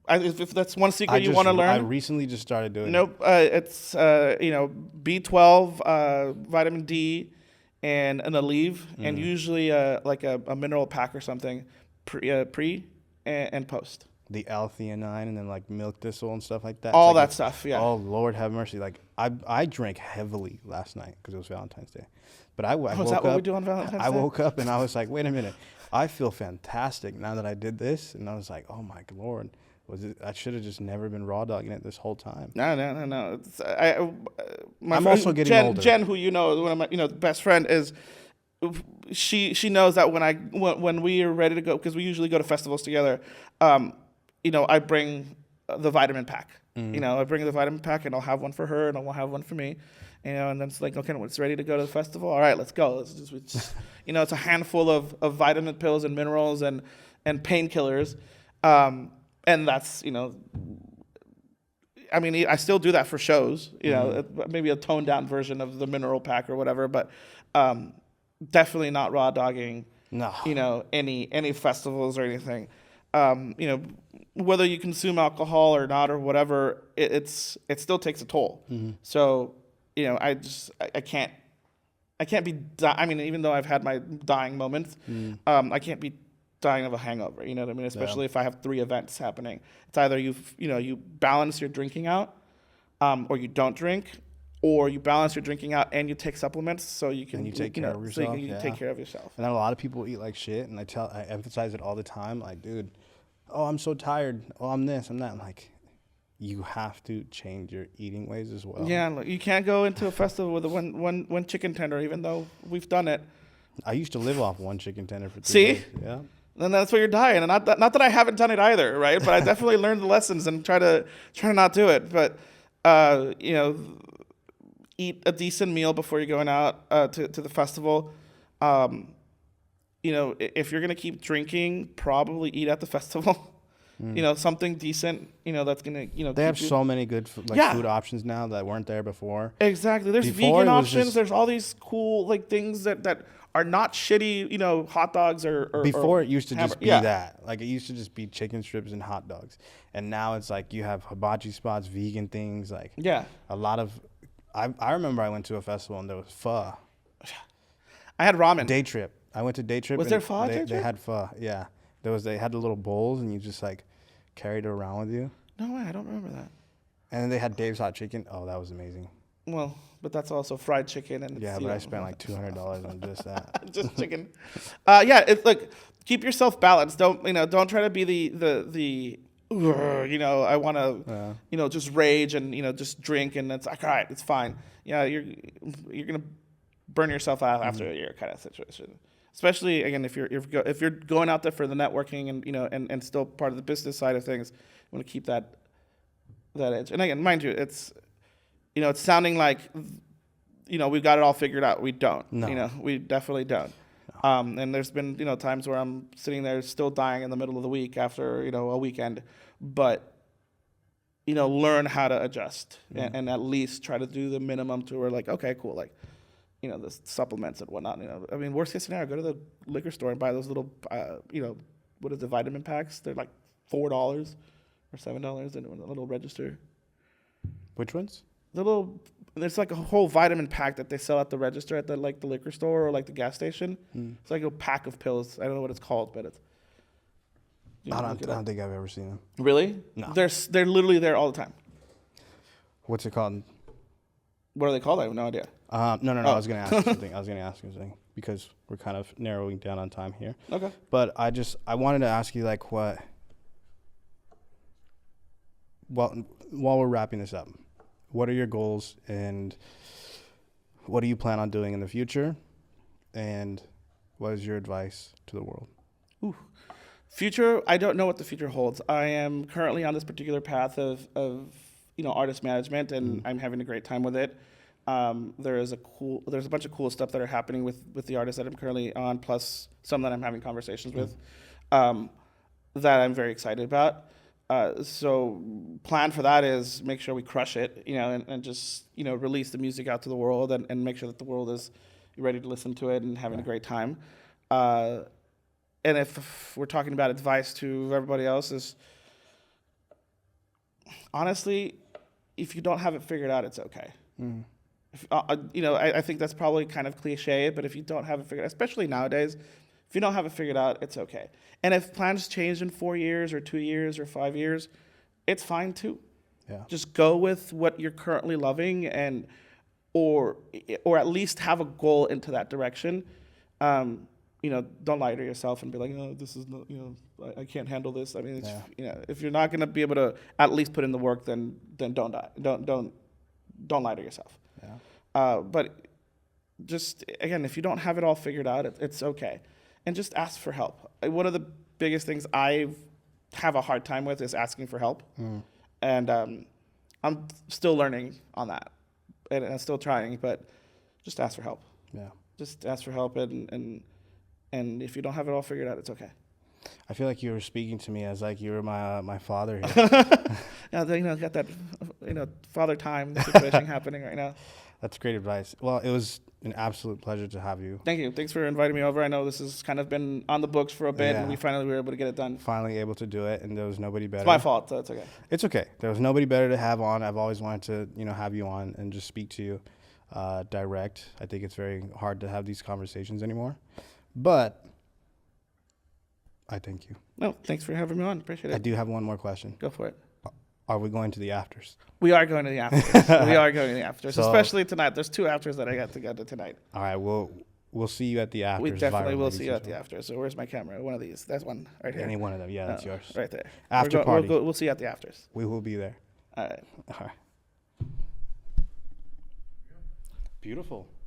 If that's one secret you want to learn. I recently just started doing it. Nope. It's B12, vitamin D, and an Aleve, and usually a mineral pack or something pre and post. The L-theanine and then milk thistle and stuff like that. All that stuff, yeah. Oh, Lord have mercy. I drank heavily last night because it was Valentine's Day. But I woke is that up, what we do on Valentine's Day? I woke up and I was like, wait a minute. I feel fantastic now that I did this. And I was like, oh, my Lord. I should have just never been raw dogging it this whole time. No. I'm also getting older. Jen, who one of my best friend is, she knows that when we are ready to go, because we usually go to festivals together, I bring the vitamin pack. I bring the vitamin pack and I'll have one for her and I'll have one for me. And then it's like, okay, when it's ready to go to the festival, all right, let's go. It's a handful of vitamin pills and minerals and painkillers. And that's, I still do that for shows, maybe a toned down version of the mineral pack or whatever, but definitely not raw dogging, any festivals or anything. Whether you consume alcohol or not or whatever, it still takes a toll. So, I can't be, even though I've had my dying moments, I can't be dying of a hangover, you know what I mean? Especially if I have 3 events happening. It's either you balance your drinking out, or you don't drink, or you balance your drinking out and you take supplements so you can take care of yourself. So you can take care of yourself. And then a lot of people eat like shit, and I emphasize it all the time. Like, dude, oh, I'm so tired. Oh, I'm this, I'm that. I'm like, you have to change your eating ways as well. Yeah, look, you can't go into a festival with one chicken tender, even though we've done it. I used to live off 1 chicken tender for 3 See? days. Yeah. Then that's what you're dying, and not that I haven't done it either, right? But I definitely learned the lessons and try to not do it. But eat a decent meal before you're going out to the festival. If you're gonna keep drinking, probably eat at the festival. Something decent. That's gonna They have so many good food options now that weren't there before. Exactly. There's vegan options. There's all these cool things that are not shitty, hot dogs or before it used to hammer. just be that. Like, it used to just be chicken strips and hot dogs. And now it's like you have hibachi spots, vegan things, a lot of I remember I went to a festival and there was pho. I had ramen. Day trip. I went to day trip. Was there pho? They had pho, yeah. They had the little bowls and you just carried it around with you. No way, I don't remember that. And then they had Dave's hot chicken. Oh, that was amazing. Well, but that's also fried chicken and yeah, but I spent $200 on just that. Just chicken. Keep yourself balanced. Don't try to be the I want to just rage and just drink and it's like, all right, it's fine. Yeah, you're gonna burn yourself out after a year kind of situation. Especially again if you're going out there for the networking and and still part of the business side of things, you want to keep that edge. And again, mind you, it's sounding like we've got it all figured out. We don't. No. We definitely don't. No. And there's been times where I'm sitting there still dying in the middle of the week after a weekend, but learn how to adjust and at least try to do the minimum to where okay, cool, the supplements and whatnot. Worst case scenario, go to the liquor store and buy those little what is the vitamin packs? They're like $4 or $7 in a little register. Which ones? The little there's like a whole vitamin pack that they sell at the register at the liquor store or like the gas station. It's like a pack of pills. I don't know what it's called, but it's. I don't think I've ever seen them. Really? No. They're literally there all the time. What's it called? What are they called? I have no idea. No. Oh. I was gonna ask you something because we're kind of narrowing down on time here. Okay. But I wanted to ask you like what. Well, while we're wrapping this up, what are your goals and what do you plan on doing in the future? And what is your advice to the world? Ooh. Future, I don't know what the future holds. I am currently on this particular path of artist management, and I'm having a great time with it. There's a bunch of cool stuff that are happening with the artists that I'm currently on, plus some that I'm having conversations with, that I'm very excited about. So plan for that is make sure we crush it, and just, release the music out to the world and make sure that the world is ready to listen to it and having a great time. And if we're talking about advice to everybody else is, honestly, if you don't have it figured out, it's okay. If, I think that's probably kind of cliche, but if you don't have it figured out, especially nowadays, if you don't have it figured out, it's okay. And if plans change in 4 years or 2 years or 5 years, it's fine too. Yeah. Just go with what you're currently loving or at least have a goal into that direction. Don't lie to yourself and be like, no, this is not, I can't handle this. I mean, if you're not going to be able to at least put in the work, then don't die. Don't lie to yourself. Yeah. But just, again, if you don't have it all figured out, it's okay. And just ask for help. One of the biggest things I have a hard time with is asking for help. And I'm still learning on that. And I'm still trying, but just ask for help. Yeah. Just ask for help, and if you don't have it all figured out, it's okay. I feel like you were speaking to me as like you were my father here. Got that, father time situation happening right now. That's great advice. Well, it was an absolute pleasure to have you. Thank you. Thanks for inviting me over. I know this has kind of been on the books for a bit, and we finally were able to get it done. Finally able to do it, and there was nobody better. It's my fault, so it's okay. It's okay. There was nobody better to have on. I've always wanted to, have you on and just speak to you direct. I think it's very hard to have these conversations anymore. But I thank you. No, thanks for having me on. Appreciate it. I do have one more question. Go for it. Are we going to the afters? We are going to the afters. We are going to the afters, especially tonight. There's 2 afters that I got to go to tonight. All right, we'll see you at the afters. We definitely Vairon, will see you at the afters. So where's my camera? One of these. That's one right here. Any one of them. Yeah, that's yours. Right there. After party. We'll see you at the afters. We will be there. All right. All right. Beautiful.